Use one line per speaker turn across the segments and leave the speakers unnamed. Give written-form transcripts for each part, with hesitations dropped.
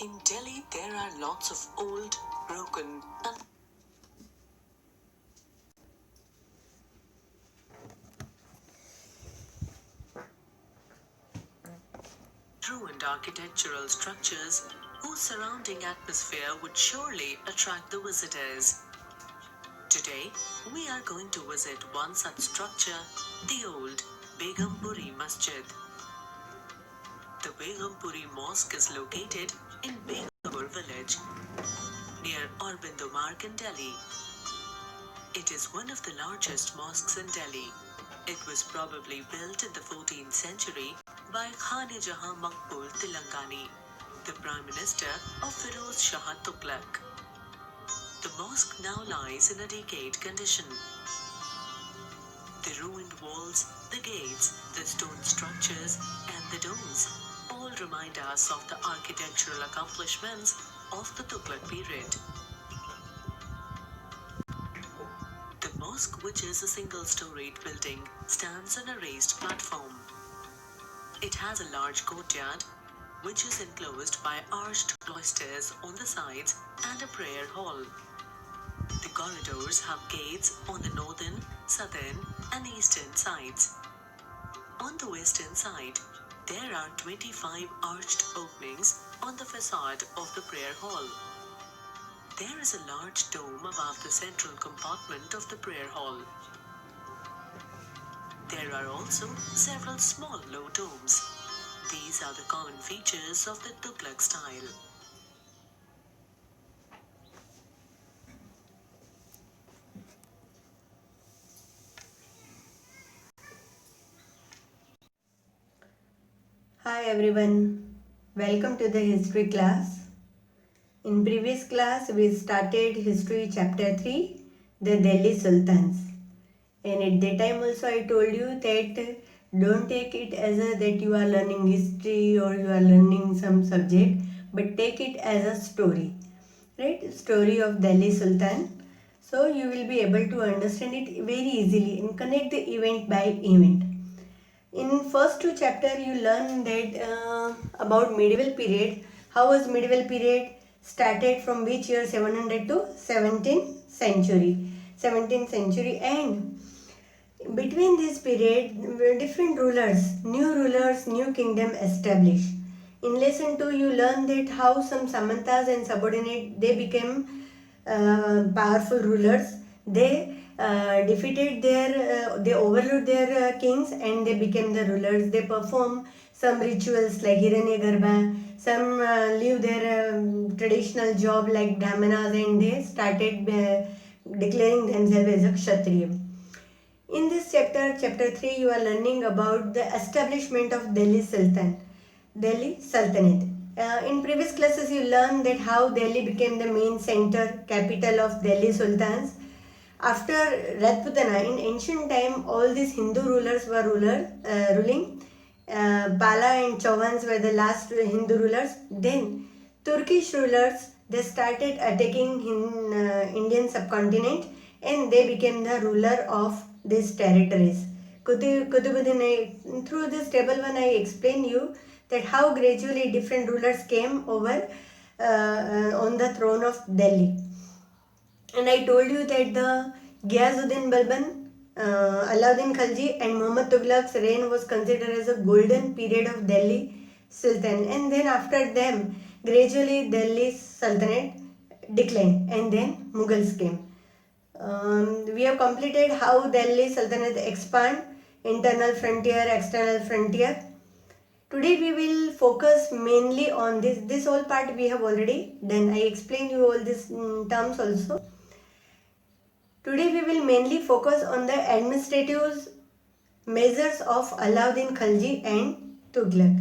In Delhi, there are lots of old, broken, and ruined architectural structures whose surrounding atmosphere would surely attract the visitors. Today, we are going to visit one such structure, the old Begumpuri Masjid. The Begumpuri Mosque is located in Begumpur village, near Aurobindo Marg in Delhi. It is one of the largest mosques in Delhi. It was probably built in the 14th century by Khan-e-Jahan Maqbul Tilangani, the Prime Minister of Firoz Shah Tughlaq. The mosque now lies in a decayed condition. The ruined walls, the gates, the stone structures, and the domes all remind us of the architectural accomplishments of the Tughlaq period. The mosque, which is a single-storied building, stands on a raised platform. It has a large courtyard, which is enclosed by arched cloisters on the sides and a prayer hall. The corridors have gates on the northern, southern, and eastern sides. On the western side, there are 25 arched openings on the facade of the prayer hall. There is a large dome above the central compartment of the prayer hall. There are also several small low domes. These are the common features of the Tughlaq style.
Hi everyone, welcome to the history class. In previous class we started history chapter 3, the Delhi Sultans. And at that time also I told you that don't take it as that you are learning history or you are learning some subject, but take it as a story, right? Story of Delhi Sultan. So you will be able to understand it very easily and connect the event by event. In first two chapter you learn that about medieval period. How was medieval period started, from which year? 700 to 17th century. 17th century, and between this period different rulers, new kingdom established. In lesson 2 you learn that how some samantas and subordinate they became powerful rulers. They defeated they overruled their kings and they became the rulers. They perform some rituals like Hiranyagarbha. Some leave their traditional job like brahmanas and they started declaring themselves as a kshatriya. In this chapter, chapter 3, you are learning about the establishment of Delhi Sultanate. In previous classes, you learned that how Delhi became the main center, capital of Delhi Sultans. After Rajputana, in ancient time, all these Hindu rulers were ruling. Pala and Chauvans were the last Hindu rulers. Then Turkish rulers, they started attacking Indian subcontinent and they became the ruler of these territories. Kutubuddin, through this table 1 I explain you that how gradually different rulers came over on the throne of Delhi. And I told you that the Ghiasuddin Balban, Alauddin Khalji and Muhammad Tughlaq's reign was considered as a golden period of Delhi Sultan. And then after them, gradually Delhi Sultanate declined and then Mughals came. We have completed how Delhi Sultanate expand, internal frontier, external frontier. Today we will focus mainly on this. This whole part we have already done. I explained you all these terms also. Today we will mainly focus on the administrative measures of Alauddin Khalji and Tughlaq.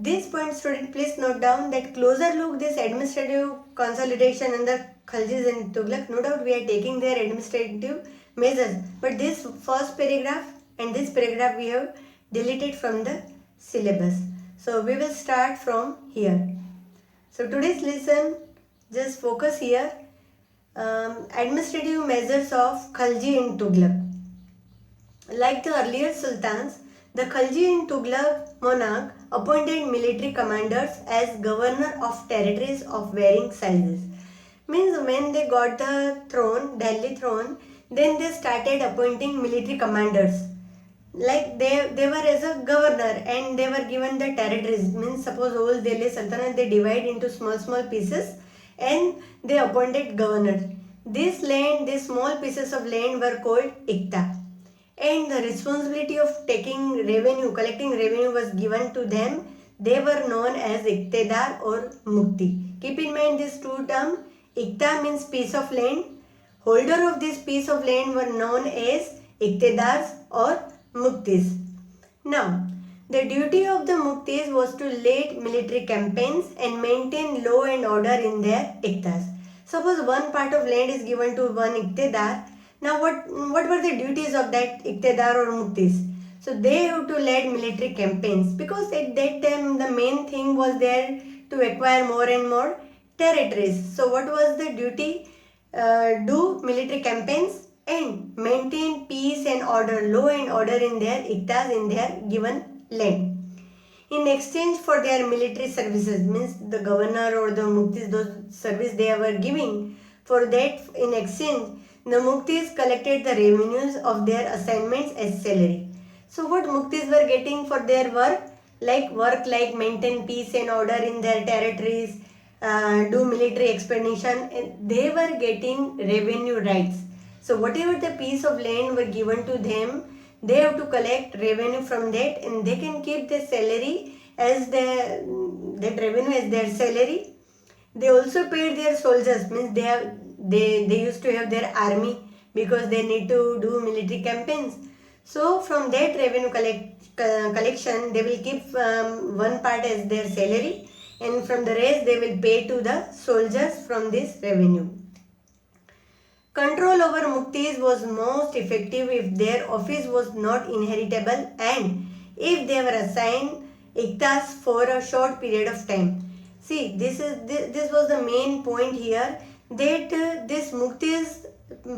This point, student, please note down that closer look this administrative consolidation under Khaljis and Tughlaq. No doubt we are taking their administrative measures, but this first paragraph and this paragraph we have deleted from the syllabus. So we will start from here. So today's lesson, just focus here. Administrative measures of Khalji and Tughlaq. Like the earlier sultans, The Khalji and Tughlaq monarch appointed military commanders as governor of territories of varying sizes. Means when they got the throne, Delhi throne, then they started appointing military commanders. Like they were as a governor and they were given the territories. Means suppose whole Delhi Sultanate they divide into small pieces and they appointed governors. This land, these small pieces of land were called Ikta, and the responsibility of collecting revenue was given to them. They were known as Iktedar or Mukti. Keep in mind these two terms. Ikta means piece of land. Holder of this piece of land were known as Iktedars or Muktis. Now, the duty of the Muktis was to lead military campaigns and maintain law and order in their Iktas. Suppose one part of land is given to one Iktedar. Now what were the duties of that Iktedar or Muktis? So they have to lead military campaigns, because at that time the main thing was there to acquire more and more territories. So what was the duty? Do military campaigns and maintain peace and order, law and order in their Iktas, in their given land. In exchange for their military services, means the governor or the Muktis, those service they were giving, for that in exchange the Muktis collected the revenues of their assignments as salary. So what Muktis were getting for their work like maintain peace and order in their territories, do military expedition, and they were getting revenue rights. So whatever the piece of land were given to them, they have to collect revenue from that, and they can keep their salary as that revenue as their salary. They also paid their soldiers, means they used to have their army, because they need to do military campaigns. So from that revenue collection, they will keep one part as their salary, and from the rest they will pay to the soldiers from this revenue. Control over Muktis was most effective if their office was not inheritable and if they were assigned Iktas for a short period of time. See, this was the main point here, that this Mukti's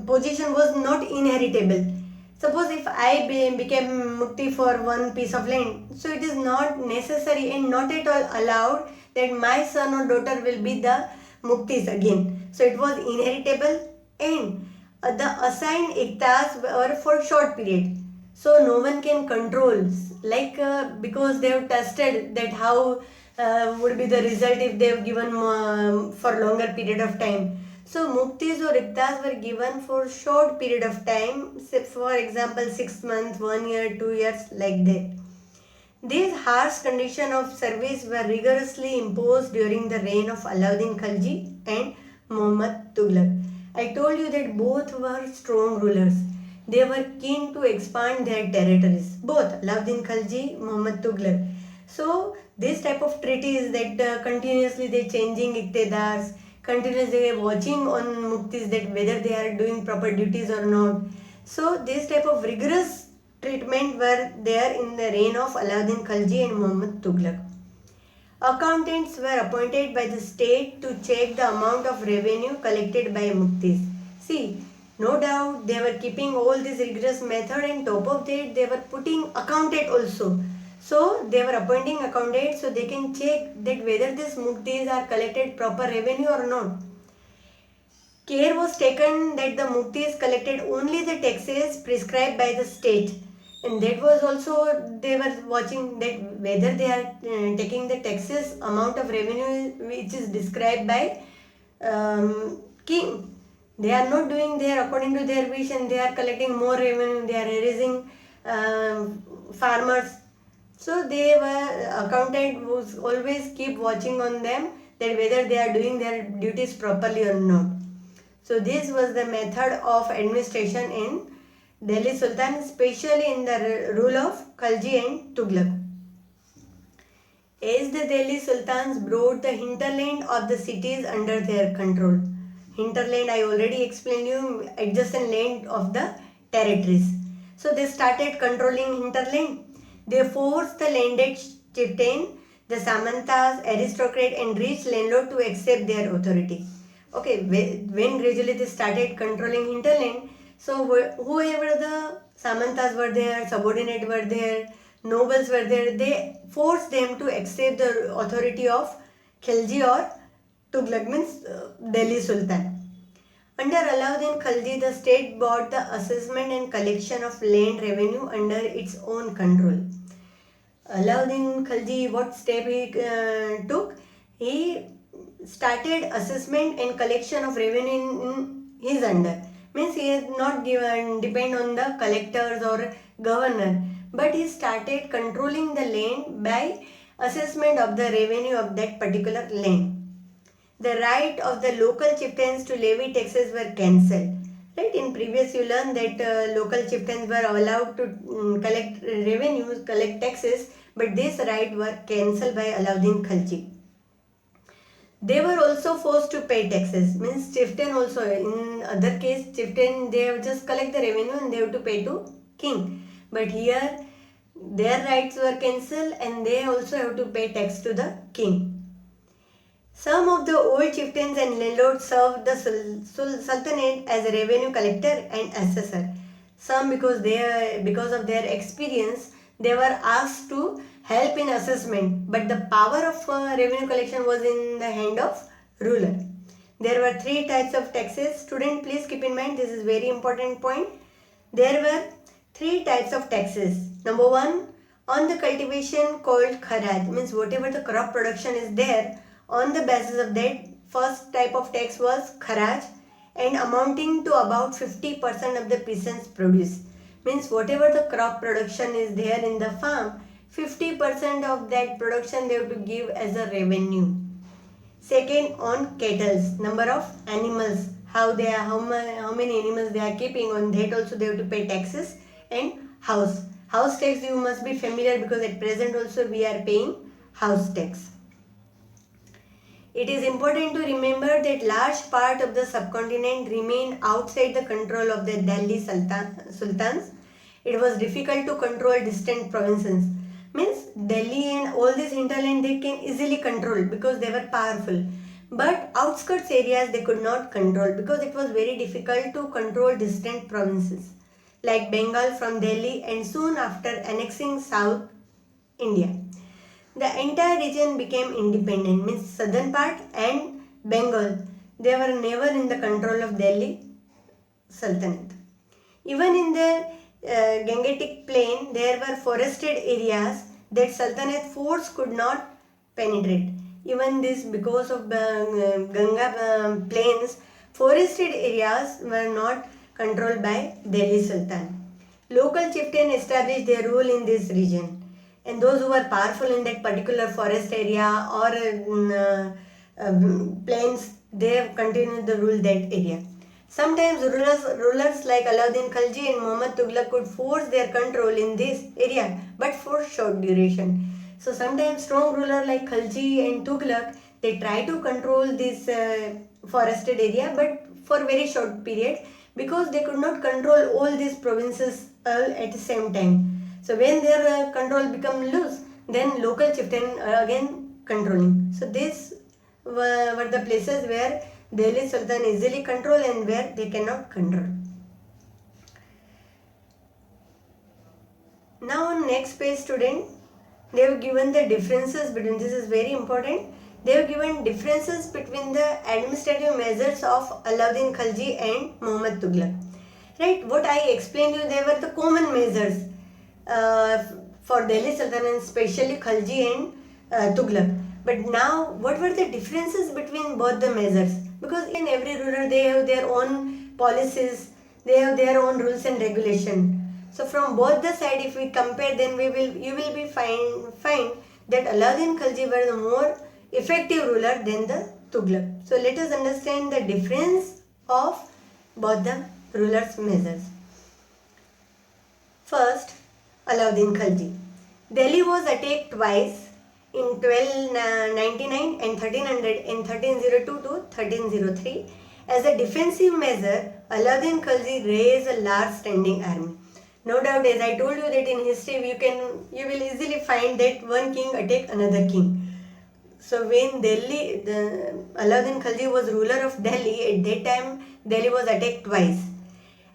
position was not inheritable. Suppose if I became Mukti for one piece of land, so it is not necessary and not at all allowed that my son or daughter will be the Muktis again. So it was inheritable, and the assigned Iktas were for short period. So no one can control, because they have tested that how would be the result if they have given for longer period of time. So Muktis or Iktas were given for short period of time, say for example 6 months, 1 year, 2 years, like that. These harsh conditions of service were rigorously imposed during the reign of Alauddin Khalji and Muhammad Tughlaq. I told you that both were strong rulers. They were keen to expand their territories. Both Alauddin Khalji, Muhammad Tughlaq. So this type of treaties that continuously they changing Iqtidars, continuously they watching on Muktis that whether they are doing proper duties or not. So this type of rigorous treatment were there in the reign of Alauddin Khalji and Muhammad Tughlaq. Accountants were appointed by the state to check the amount of revenue collected by Muktis. See, no doubt they were keeping all this rigorous method, and top of that they were putting accountant also. So they were appointing accountants so they can check that whether these Muktis are collected proper revenue or not. Care was taken that the Muktis collected only the taxes prescribed by the state, and that was also they were watching that whether they are taking the taxes amount of revenue which is described by king. They are not doing their according to their wish, and they are collecting more revenue, they are harassing farmers. So they were accountant was always keep watching on them that whether they are doing their duties properly or not. So this was the method of administration in Delhi Sultan, especially in the rule of Khalji and Tughlaq. As the Delhi Sultans brought the hinterland of the cities under their control. Hinterland I already explained you, adjacent land of the territories. So they started controlling hinterland. They forced the landed chieftain, the Samantas, aristocrat and rich landlord to accept their authority. Okay, when gradually they started controlling hinterland, so whoever the Samantas were there, subordinate were there, nobles were there, they forced them to accept the authority of Khilji or Tughlaq, means Delhi Sultan. Under Alauddin Khilji, the state bought the assessment and collection of land revenue under its own control. Alauddin Khilji, what step he took? He started assessment and collection of revenue in his under. Means he has not given depend on the collectors or governor, but he started controlling the land by assessment of the revenue of that particular land. The right of the local chieftains to levy taxes were cancelled. Right, in previous you learned that local chieftains were allowed to collect revenues, collect taxes, but this right were cancelled by Alauddin Khilji. They were also forced to pay taxes. Means chieftain also, in other case chieftain they have just collect the revenue and they have to pay to king. But here their rights were cancelled and they also have to pay tax to the king. Some of the old chieftains and landlords served the Sultanate as a revenue collector and assessor. Some because of their experience they were asked to help in assessment, but the power of revenue collection was in the hand of ruler. There were three types of taxes. Student, please keep in mind, this is very important point. There were three types of taxes. Number one, on the cultivation called kharaj, means whatever the crop production is there, on the basis of that, first type of tax was kharaj and amounting to about 50% of the peasant's produce. Means whatever the crop production is there in the farm, 50% of that production they have to give as a revenue. Second, on cattle, number of animals, how many animals they are keeping, on that also they have to pay taxes. And house tax you must be familiar because at present also we are paying house tax. It is important to remember that large part of the subcontinent remained outside the control of the Delhi sultans. It was difficult to control distant provinces. Means Delhi and all this hinterland they can easily control because they were powerful. But outskirts areas they could not control because it was very difficult to control distant provinces like Bengal from Delhi and soon after annexing South India. The entire region became independent, means southern part and Bengal, they were never in the control of Delhi Sultanate. Even in the Gangetic plain, there were forested areas that Sultanate force could not penetrate. Even this, because of Ganga plains, forested areas were not controlled by Delhi Sultan. Local chieftain established their rule in this region, and those who were powerful in that particular forest area or plains, they have continued to rule that area. Sometimes rulers like Alauddin Khilji and Muhammad Tughlaq could force their control in this area, but for short duration. So sometimes strong ruler like Khilji and Tughlaq, they try to control this forested area, but for very short period because they could not control all these provinces at the same time. So when their control become loose, then local chieftain again controlling. So these were the places where Delhi Sultan easily control and where they cannot control. Now on next page, student, they have given the differences between, this is very important, they have given differences between the administrative measures of Alauddin Khilji and Muhammad Tughlaq. Right, what I explained you, they were the common measures for Delhi Sultanate, especially Khilji and Tughlaq. But now, what were the differences between both the measures? Because in every ruler, they have their own policies, they have their own rules and regulation. So from both the side, if we compare, then you will be find that Alauddin Khilji were the more effective ruler than the Tughlaq. So let us understand the difference of both the rulers' measures. First, Alauddin Khilji. Delhi was attacked twice in 1299 and 1300 in 1302 to 1303. As a defensive measure, Alauddin Khilji raised a large standing army. No doubt, as I told you that in history you will easily find that one king attack another king. So when Alauddin Khilji was ruler of Delhi, at that time Delhi was attacked twice.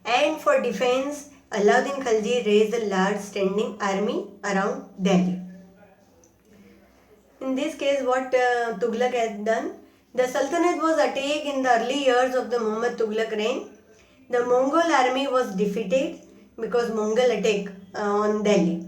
And for defense, Alauddin Khalji raised a large standing army around Delhi. In this case, what Tughlaq had done, the Sultanate was attacked in the early years of the Muhammad Tughlaq reign. The Mongol army was defeated because Mongol attack on Delhi.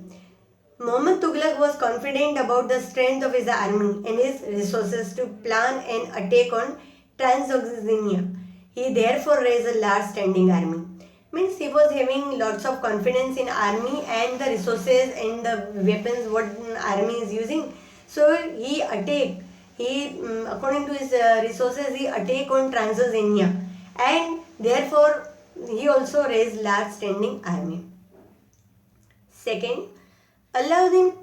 Muhammad Tughlaq was confident about the strength of his army and his resources to plan an attack on Transoxiana. He therefore raised a large standing army. Means he was having lots of confidence in army and the resources and the weapons what army is using. So he attacked. According to his resources, he attacked on Transoxiana, and therefore he also raised large standing army. Second, Alauddin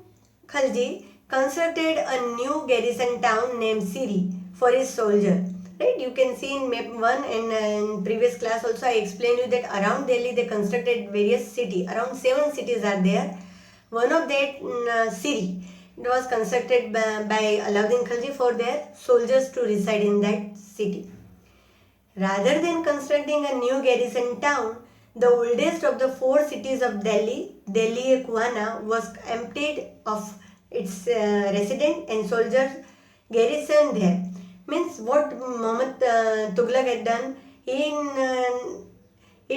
Khalji constructed a new garrison town named Siri for his soldier. Right? You can see in map 1 and in previous class also I explained you that around Delhi they constructed various cities. Around 7 cities are there. One of that Siri. It was constructed by Alauddin Khalji for their soldiers to reside in that city. Rather than constructing a new garrison town, the oldest of the 4 cities of Delhi, Delhi-e-Kuhana, was emptied of its residents and soldiers garrisoned there. Means what Muhammad Tughlaq had done, he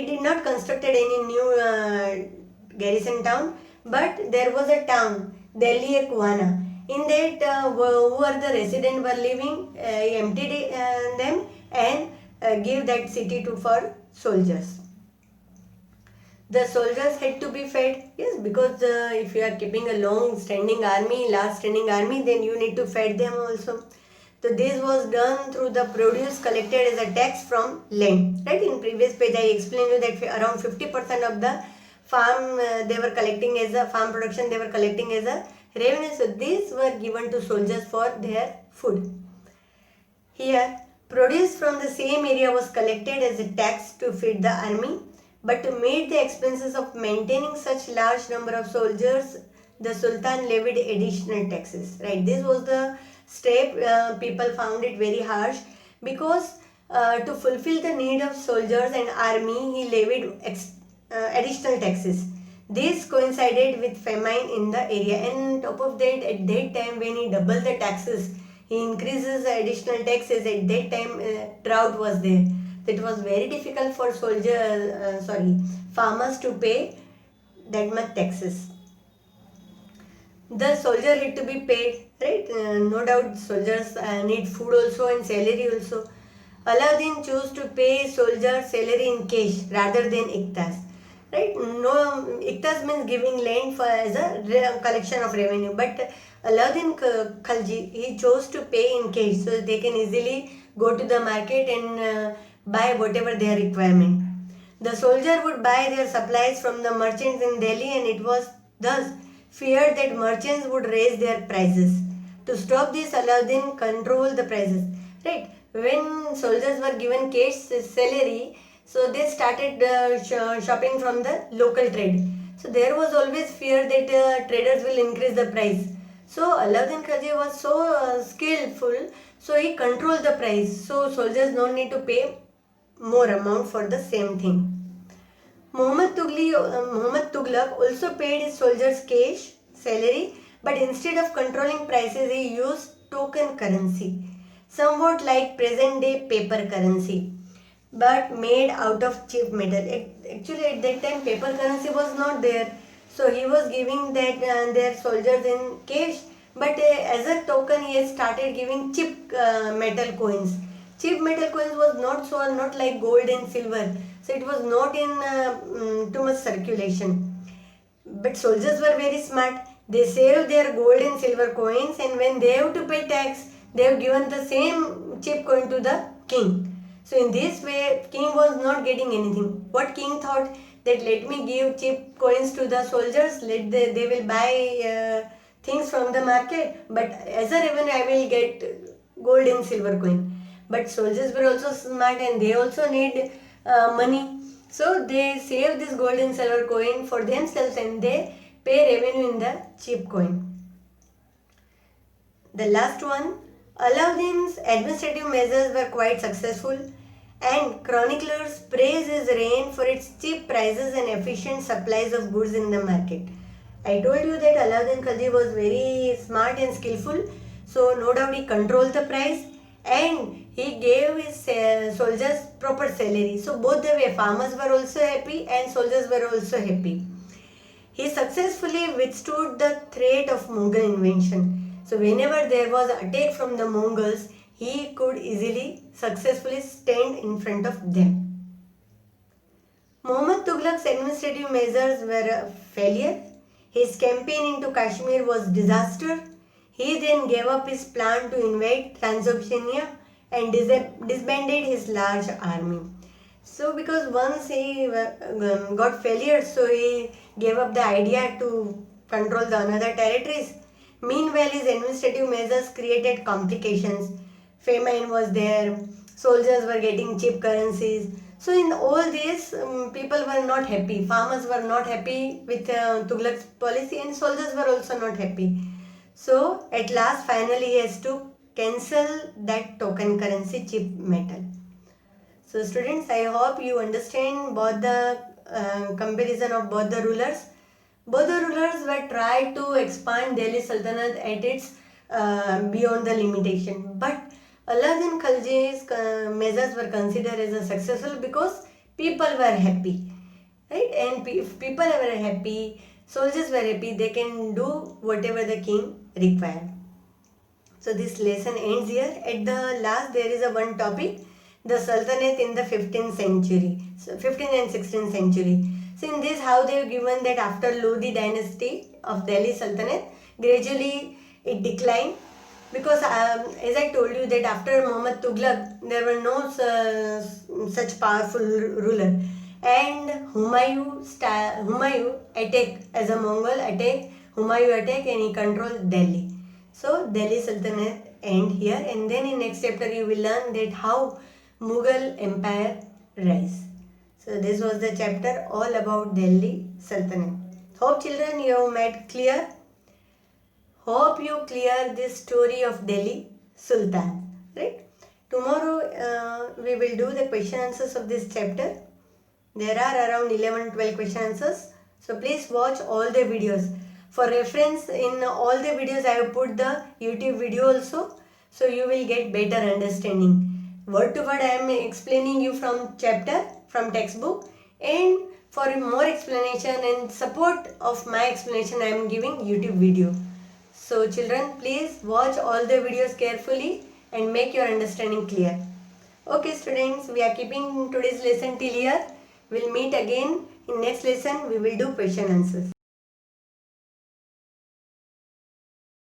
did not constructed any new garrison town, but there was a town, Delhi-e-Kuhana. In that, who were the residents were living, he emptied them and gave that city to for soldiers. The soldiers had to be fed, yes, because if you are keeping a long standing army, large standing army, then you need to feed them also. So this was done through the produce collected as a tax from land. Right? In previous page I explained you that around 50% of the farm they were collecting as a farm production they were collecting as a revenue. So these were given to soldiers for their food. Here, produce from the same area was collected as a tax to feed the army. But to meet the expenses of maintaining such large number of soldiers, the Sultan levied additional taxes. Right? This was the step people found it very harsh because to fulfill the need of soldiers and army, he levied additional taxes. This coincided with famine in the area, and on top of that, at that time when he doubled the taxes, he increases the additional taxes. At that time, drought was there. It was very difficult for farmers to pay that much taxes. The soldier had to be paid, right? No doubt soldiers need food also and salary also. Alauddin chose to pay soldiers salary in cash rather than iktas. Right? No, iktas means giving land for as a collection of revenue, but Alauddin Khalji, he chose to pay in cash so they can easily go to the market and buy whatever their requirement. The soldier would buy their supplies from the merchants in Delhi, and it was thus feared that merchants would raise their prices. To stop this, Alauddin controlled the prices. Right? When soldiers were given cash salary, so they started shopping from the local trade. So there was always fear that traders will increase the price. So Alauddin Khalji was so skillful, so he controlled the price. So soldiers don't need to pay more amount for the same thing. Muhammad Tughlaq also paid his soldiers cash salary, but instead of controlling prices, he used token currency, somewhat like present day paper currency, but made out of cheap metal. Actually, at that time, paper currency was not there, so he was giving that their soldiers in cash, but as a token, he has started giving cheap metal coins. Cheap metal coins was not like gold and silver, so it was not in too much circulation. But soldiers were very smart. They saved their gold and silver coins, and when they have to pay tax, they have given the same cheap coin to the king. So in this way, king was not getting anything. What king thought that let me give cheap coins to the soldiers, they will buy things from the market, but as a revenue I will get gold and silver coin. But soldiers were also smart and they also need money. So they save this gold and silver coin for themselves and they pay revenue in the cheap coin. The last one, Alauddin's administrative measures were quite successful. And chroniclers praise his reign for its cheap prices and efficient supplies of goods in the market. I told you that Alauddin Khilji was very smart and skillful, so no doubt he controlled the price and he gave his soldiers proper salary. So both the way, farmers were also happy and soldiers were also happy. He successfully withstood the threat of Mughal invasion. So whenever there was an attack from the Mongols, he could easily successfully stand in front of them. Muhammad Tughlaq's administrative measures were a failure. His campaign into Kashmir was disaster. He then gave up his plan to invade Transylvania and disbanded his large army. So because once he got failure, so he gave up the idea to control the another territories. Meanwhile, his administrative measures created complications. Famine was there, soldiers were getting cheap currencies. So in all this, people were not happy. Farmers were not happy with Tughlaq's policy and soldiers were also not happy. So at last, finally, he has to cancel that token currency cheap metal. So students, I hope you understand both the comparison of both the rulers. Both the rulers were tried to expand Delhi Sultanate at its beyond the limitation. But Alauddin Khalji's measures were considered as a successful because people were happy. Right? And if people were happy, soldiers were happy, they can do whatever the king required. So this lesson ends here. At the last, there is a one topic, the Sultanate in the 15th century, so 15th and 16th century. So in this, how they have given that after Lodi dynasty of Delhi Sultanate, gradually it declined because as I told you that after Muhammad Tughlaq, there were no such powerful ruler. And Humayun attacked as a Mongol attack, Humayun attacked and he controlled Delhi. So Delhi Sultanate end here, and then in next chapter you will learn that how Mughal Empire rise. So this was the chapter all about Delhi Sultanate. Hope children you have made clear. Hope you clear this story of Delhi Sultan. Right? Tomorrow we will do the question answers of this chapter. There are around 11-12 question answers. So please watch all the videos. For reference, in all the videos I have put the YouTube video also. So you will get better understanding. Word to word I am explaining you from chapter, from textbook. And for more explanation and support of my explanation I am giving YouTube video. So children, please watch all the videos carefully and make your understanding clear. Okay students, we are keeping today's lesson till here. We'll meet again in next lesson. We will do question answers.